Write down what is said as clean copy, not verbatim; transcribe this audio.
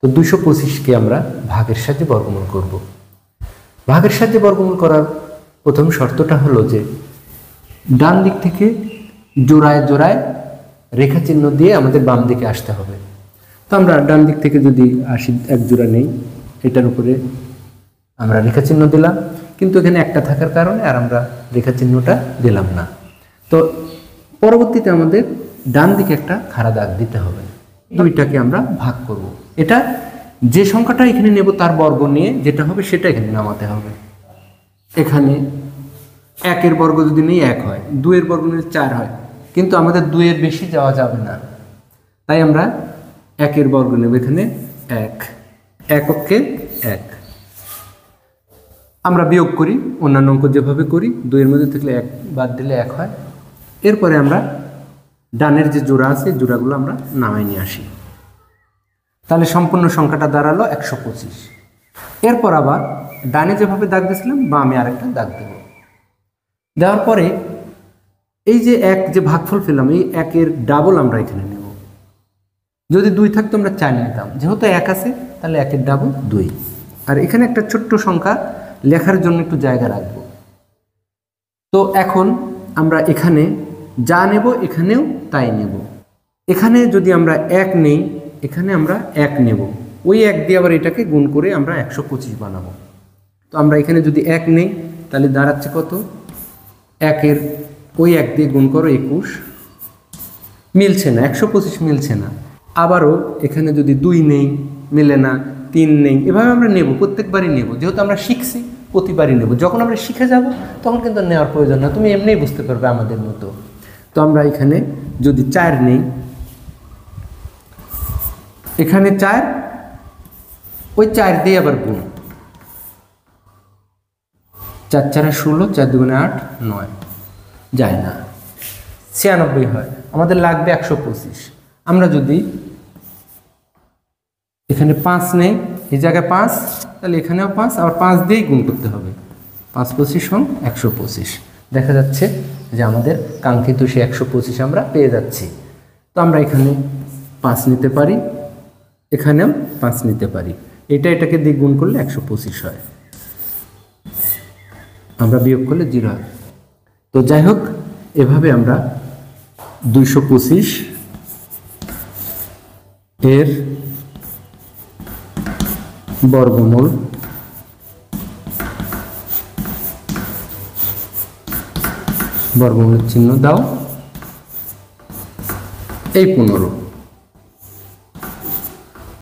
তো 225কে আমরা ভাগের সাহায্যে বর্গমূল করব। ভাগের সাহায্যে বর্গমূল করার প্রথম শর্তটা হলো যে ডান দিক থেকে জোড়ায় জোড়ায় রেখা চিহ্ন দিয়ে আমাদের বাম দিকে আসতে হবে। তো আমরা ডান দিক থেকে যদি আসি, এক জোড়া নেই, এটার উপরে আমরা রেখা চিহ্ন দিলাম, কিন্তু এখানে একটা থাকার কারণে আর আমরা রেখা চিহ্নটা দিলাম না। তো পরবর্তীতে আমাদের ডান দিকে একটা খাড়া দাগ দিতে হবে। দুইটাকে আমরা ভাগ করব। এটা যে সংখ্যাটা এখানে নেব তার বর্গ নিয়ে যেটা হবে সেটা এখানে নামাতে হবে। এখানে 1-এর বর্গ যদি নেই 1 হয়, 2-এর বর্গ নিলে 4 হয়, কিন্তু আমাদের 2-এর বেশি যাওয়া যাবে না, তাই আমরা 1-এর বর্গ নেব। এখানে 1, এককে 1। আমরা বিয়োগ করি অন্যান্য অঙ্ক যেভাবে করি, 2-এর মধ্যে থাকলে 1 বাদ দিলে 1 হয়। এরপরে আমরা ডানের যে জোড়া আছে জোড়াগুলো আমরা নামাই নিয়ে আসি, তাহলে সম্পূর্ণ সংখ্যাটা দাঁড়ালো 125। এরপর আবার ডানে যেভাবে দাগ দিয়েছিলাম বামে আরেকটা দাগ দেব। দেওয়ার পরে এই যে 1 যে ভাগফল পেলাম, এই 1-এর ডাবল আমরা এখানে নেব। যদি 2 থাকতো আমরা 4 নিতাম, যেহেতু 1 আছে তাহলে 1-এর ডাবল 2। আর এখানে একটা ছোট্ট সংখ্যা লেখার জন্য একটু জায়গা রাখবো। তো এখন আমরা এখানে যা নেব এখানেও তাই নেব। এখানে যদি আমরা 1 নেই, এখানে আমরা 1 নেব, ওই 1 দিয়ে আবার এটাকে গুণ করে আমরা 125 বানাবো। তো আমরা এখানে যদি 1 নেই তাহলে দাঁড়াচ্ছে কত, 1-এর ওই 1 দিয়ে গুণ করো 21, মিলছে না, 125 মিলছে না। আবারও এখানে যদি 2 নেই, মিলে না, 3 নেই, এভাবে আমরা নেব, প্রত্যেকবারই নেব। যেহেতু আমরা শিখছি প্রতিবারই নেব, যখন আমরা শিখে যাব তখন কিন্তু নেওয়ার প্রয়োজন না, তুমি এমনিই বুঝতে পারবে আমাদের মতো। তো আমরা এখানে যদি 4 নেই, এখানে 4, ওই 4 দিয়ে আবার গুণ, 4 4 16, 4 2 8 9, যায় না, 96 হয়। আমাদের লাগবে 125। আমরা যদি এখানে 5 নেই, এই জায়গায় 5, তাহলে এখানেও 5, আবার 5 দিয়েই গুণ করতে হবে। 5 25 সমান 125। দেখা যাচ্ছে যে আমাদের কাঙ্ক্ষিত সে 125 আমরা পেয়ে যাচ্ছি। তো আমরা এখানে 5 নিতে পারি, এখানেও 5 নিতে পারি, এটাকে দিয়ে গুণ করলে 125 হয়, আমরা বিয়োগ করলে 0 হয়। তো যাই হোক, এভাবে আমরা 225 এর বর্গমূল বর্গমূলের চিহ্ন দাও, এই 15।